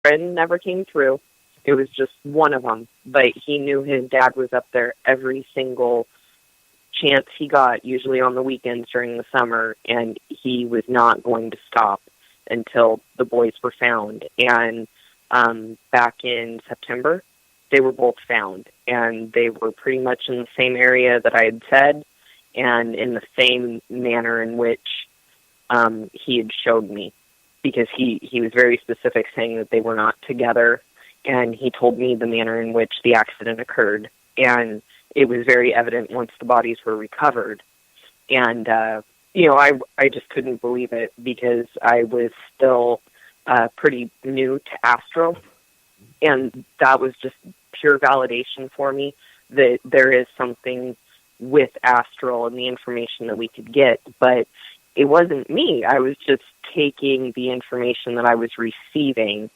friend never came through. It was just one of them. But he knew his dad was up there every single chance he got, usually on the weekends during the summer, and he was not going to stop until the boys were found. And back in September, they were both found, and they were pretty much in the same area that I had said, and in the same manner in which he had showed me, because he was very specific, saying that they were not together, and he told me the manner in which the accident occurred, and it was very evident once the bodies were recovered. And I just couldn't believe it, because I was still pretty new to astro, and that was just pure validation for me that there is something with astral and the information that we could get. But it wasn't me. I was just taking the information that I was receiving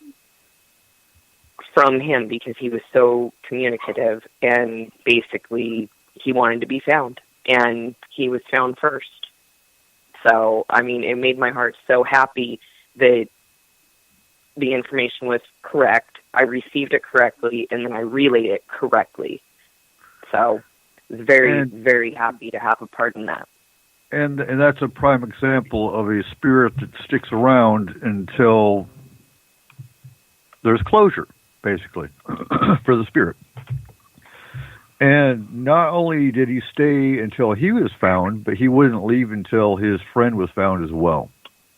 from him, because he was so communicative, and basically he wanted to be found, and he was found first. So, I mean, it made my heart so happy that the information was correct. I received it correctly, and then I relayed it correctly. So I was very, very happy to have a part in that. And that's a prime example of a spirit that sticks around until there's closure, basically, for the spirit. And not only did he stay until he was found, but he wouldn't leave until his friend was found as well,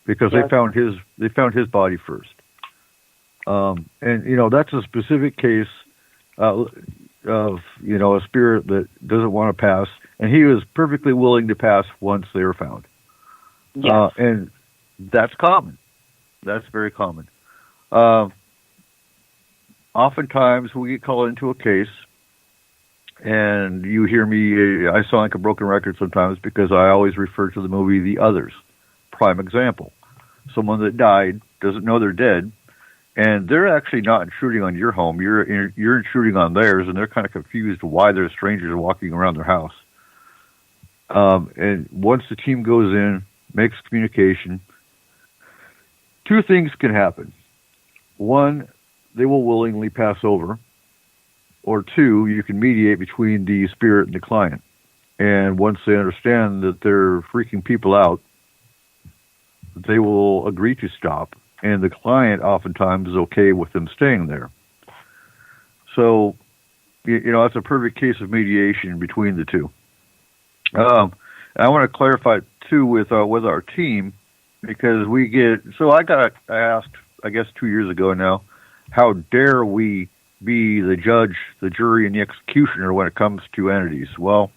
because they found his body first. And that's a specific case of a spirit that doesn't want to pass, and he was perfectly willing to pass once they were found. Yes. And that's common. That's very common. Oftentimes we get called into a case, and you hear me, I sound like a broken record sometimes, because I always refer to the movie The Others. Prime example. Someone that died doesn't know they're dead, and they're actually not intruding on your home. You're intruding on theirs, and they're kind of confused why there's strangers walking around their house. And once the team goes in, makes communication, two things can happen. One, they will willingly pass over. Or two, you can mediate between the spirit and the client. And once they understand that they're freaking people out, they will agree to stop. And the client oftentimes is okay with them staying there. So, that's a perfect case of mediation between the two. I want to clarify, too, with our team, because I asked, I guess 2 years ago now, how dare we be the judge, the jury, and the executioner when it comes to entities? Well,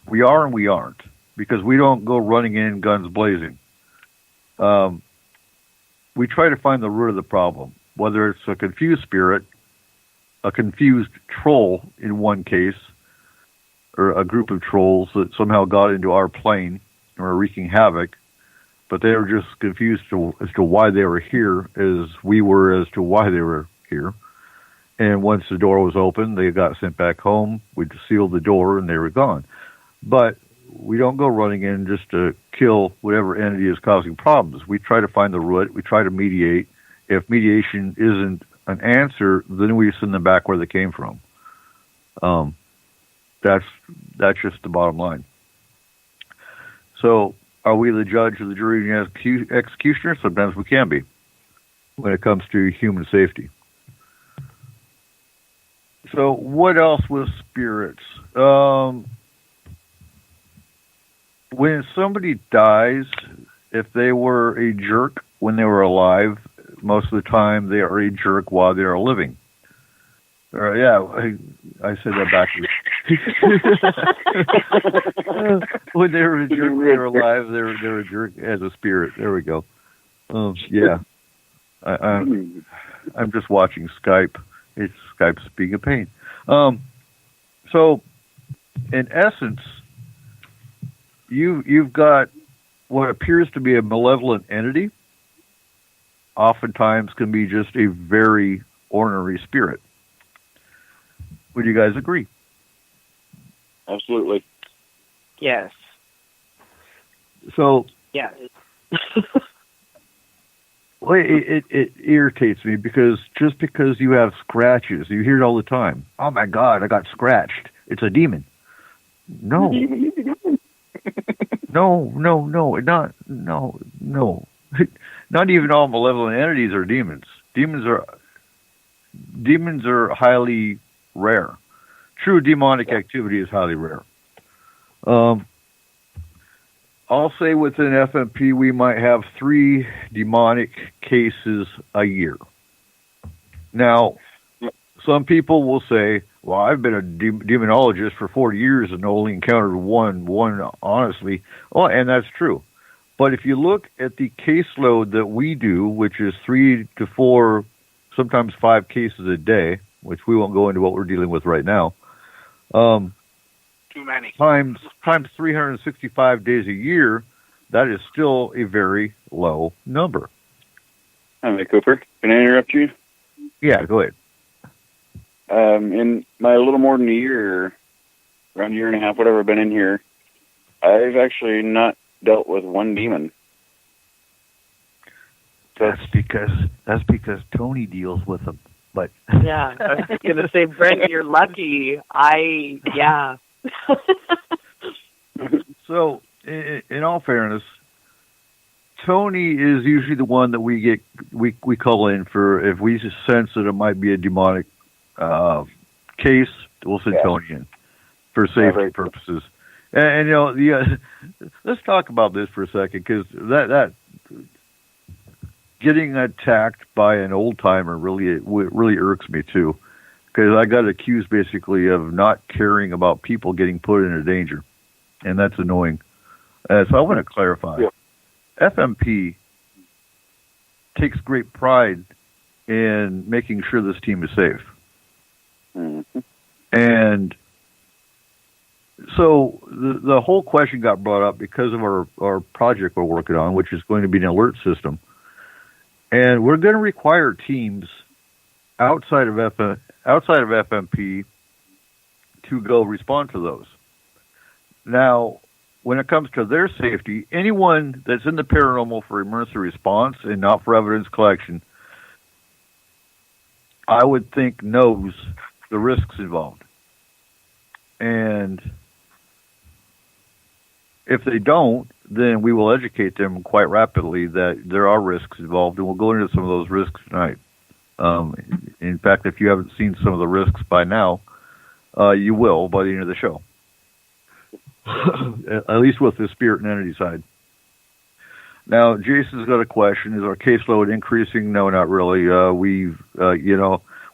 we are and we aren't, because we don't go running in guns blazing. We try to find the root of the problem, whether it's a confused spirit, a confused troll in one case, or a group of trolls that somehow got into our plane and were wreaking havoc, but they were just confused as to why they were here, as we were as to why they were here. And once the door was open, they got sent back home. We sealed the door, and they were gone. But we don't go running in just to kill whatever entity is causing problems. We try to find the root. We try to mediate. If mediation isn't an answer, then we send them back where they came from. That's just the bottom line. So, are we the judge or the jury and executioner? Sometimes we can be, when it comes to human safety. So, what else with spirits? When somebody dies, if they were a jerk when they were alive, most of the time they are a jerk while they are living. I said that backwards. When they were a jerk when they were alive, they were a jerk as a spirit. There we go. Yeah. I'm just watching Skype. Skype's being a pain. So, in essence, you've got what appears to be a malevolent entity, oftentimes can be just a very ornery spirit. Would you guys agree? Absolutely. Yes. So, yes. Well, it irritates me because just because you have scratches, you hear it all the time. Oh my God, I got scratched. It's a demon. No, no, no. Not even all malevolent entities are demons. Demons are highly rare. True demonic activity is highly rare. I'll say within FMP we might have 3 demonic cases a year. Now, some people will say, well, I've been a demonologist for 40 years and only encountered one honestly. Well, and that's true. But if you look at the caseload that we do, which is 3 to 4, sometimes 5 cases a day, which we won't go into what we're dealing with right now, too many. Times 365 days a year, that is still a very low number. Hi, Cooper. Can I interrupt you? Yeah, go ahead. In my little more than a year, around a year and a half, whatever I've been in here, I've actually not dealt with one demon. That's because Tony deals with them. But yeah, I was going to say, Brent, you're lucky. Yeah. So, in all fairness, Tony is usually the one that we call in for if we sense that it might be a demonic case. We'll send Tony in for safety purposes. And let's talk about this for a second, because that getting attacked by an old timer really irks me too, because I got accused basically of not caring about people getting put into danger, and that's annoying. So I want to clarify. Yeah. FMP takes great pride in making sure this team is safe. Mm-hmm. And so the whole question got brought up because of our project we're working on, which is going to be an alert system. And we're going to require teams outside of FMP to go respond to those. Now, when it comes to their safety, anyone that's in the paranormal for emergency response and not for evidence collection, I would think knows the risks involved. And if they don't, then we will educate them quite rapidly that there are risks involved, and we'll go into some of those risks tonight. In fact, if you haven't seen some of the risks by now, you will by the end of the show. At least with the spirit and entity side. Now, Jason's got a question. Is our caseload increasing? No, not really.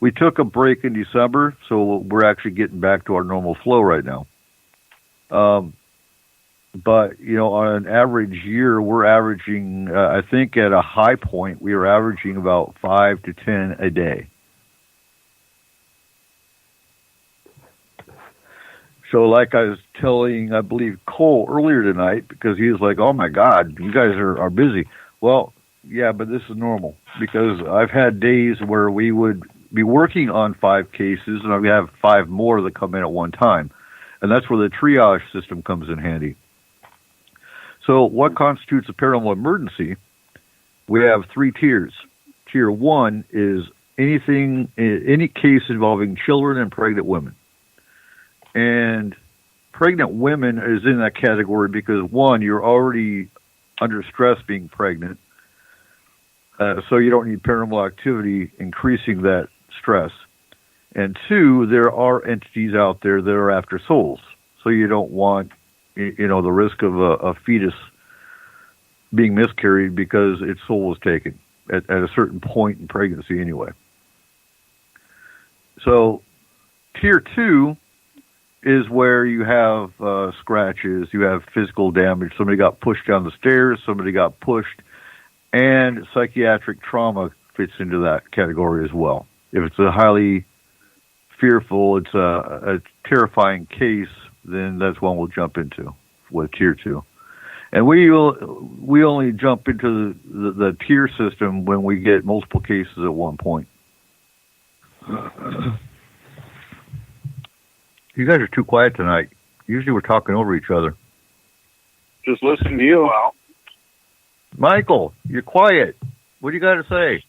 We took a break in December, so we're actually getting back to our normal flow right now. But, on an average year, we're averaging, I think at a high point, we were averaging about 5 to 10 a day. So like I was telling, I believe, Cole earlier tonight, because he was like, oh my God, you guys are busy. Well, yeah, but this is normal, because I've had days where we would be working on 5 cases, and we have 5 more that come in at one time. And that's where the triage system comes in handy. So what constitutes a paranormal emergency? We have 3 tiers. Tier 1 is any case involving children and pregnant women. And pregnant women is in that category because, 1, you're already under stress being pregnant, so you don't need paranormal activity increasing that stress. And 2, there are entities out there that are after souls, so you don't want the risk of a fetus being miscarried because its soul was taken at a certain point in pregnancy anyway. So tier 2 is where you have scratches, you have physical damage, somebody got pushed down the stairs, somebody got pushed, and psychiatric trauma fits into that category as well. If it's a highly fearful, it's a terrifying case, then that's one we'll jump into with tier 2. And we only jump into the tier system when we get multiple cases at one point. You guys are too quiet tonight. Usually we're talking over each other. Just listening to you. Well, Michael, you're quiet. What do you got to say?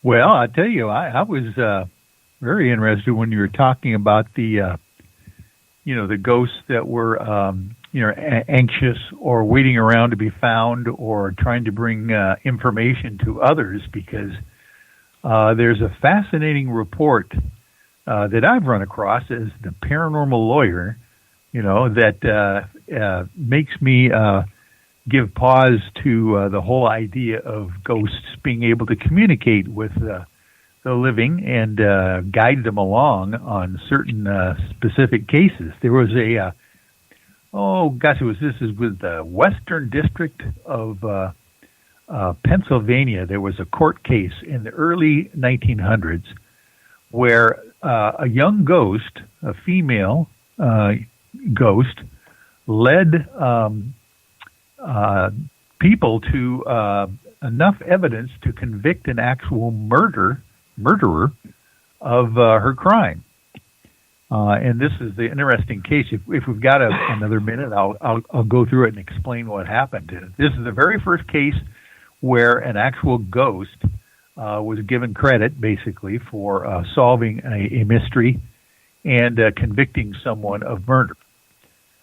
Well, I tell you, I was very interested when you were talking about the the ghosts that were anxious or waiting around to be found or trying to bring information to others, because there's a fascinating report that I've run across as the paranormal lawyer, that makes me give pause to the whole idea of ghosts being able to communicate with the living and guide them along on certain specific cases. There was this is with the Western District of Pennsylvania. There was a court case in the early 1900s where a young ghost, a female ghost, led people to enough evidence to convict an actual murderer of her crime. And this is the interesting case. If we've got another minute, I'll go through it and explain what happened. This is the very first case where an actual ghost was given credit, basically, for solving a mystery and convicting someone of murder.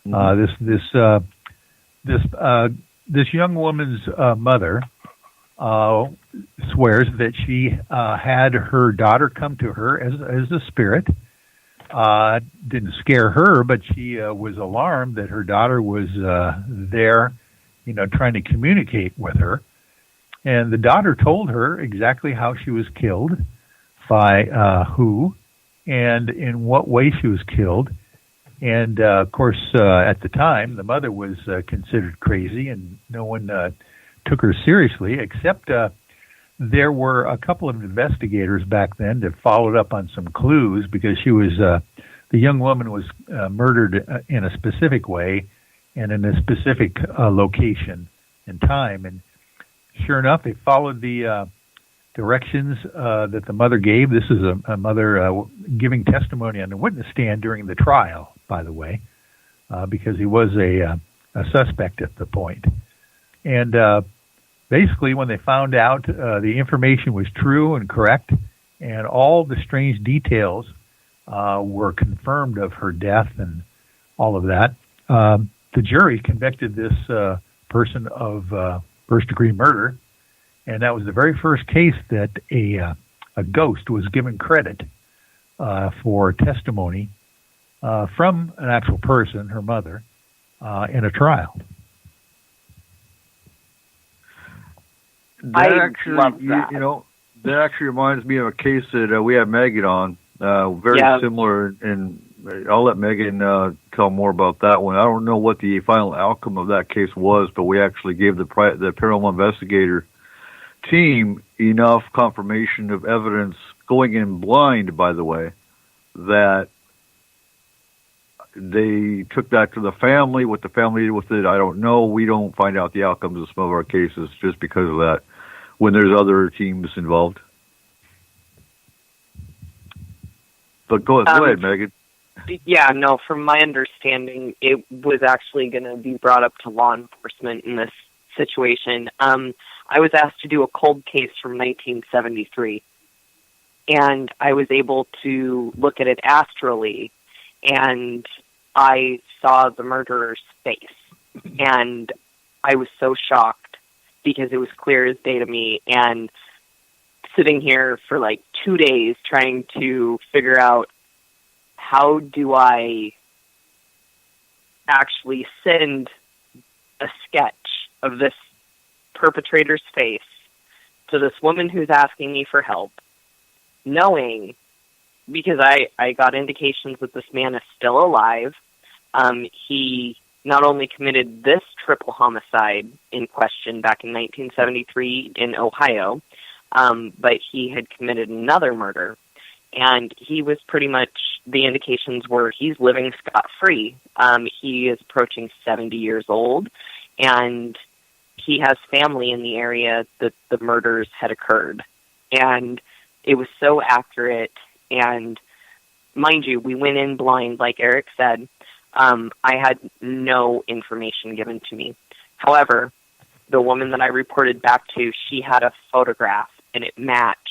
Mm-hmm. This young woman's mother swears that she had her daughter come to her as a spirit. Didn't scare her, but she was alarmed that her daughter was there, trying to communicate with her. And the daughter told her exactly how she was killed, by who, and in what way she was killed. And, of course, at the time, the mother was considered crazy, and no one took her seriously, except there were a couple of investigators back then that followed up on some clues, because she was the young woman was murdered in a specific way and in a specific location and time. And sure enough, they followed the directions that the mother gave. This is a mother giving testimony on the witness stand during the trial, by the way, because he was a suspect at the point. And basically, when they found out the information was true and correct, and all the strange details were confirmed of her death and all of that, the jury convicted this person of first-degree murder, and that was the very first case that a ghost was given credit for testimony from an actual person, her mother, in a trial. That actually reminds me of a case that we had Megan on, very similar, and I'll let Megan tell more about that one. I don't know what the final outcome of that case was, but we actually gave the paranormal investigator team enough confirmation of evidence, going in blind, by the way, that they took that to the family. What the family did with it, I don't know. We don't find out the outcomes of some of our cases just because of that, when there's other teams involved. But go ahead, Megan. Yeah, no, from my understanding, it was actually going to be brought up to law enforcement in this situation. I was asked to do a cold case from 1973, and I was able to look at it astrally, and I saw the murderer's face, and I was so shocked because it was clear as day to me, and sitting here for like 2 days trying to figure out, how do I actually send a sketch of this perpetrator's face to this woman who's asking me for help, knowing, because I got indications that this man is still alive. He not only committed this triple homicide in question back in 1973 in Ohio, but he had committed another murder. And he was pretty much, the indications were he's living scot-free. He is approaching 70 years old, and he has family in the area that the murders had occurred. And it was so accurate. And mind you, we went in blind, like Eric said. I had no information given to me. However, the woman that I reported back to, she had a photograph, and it matched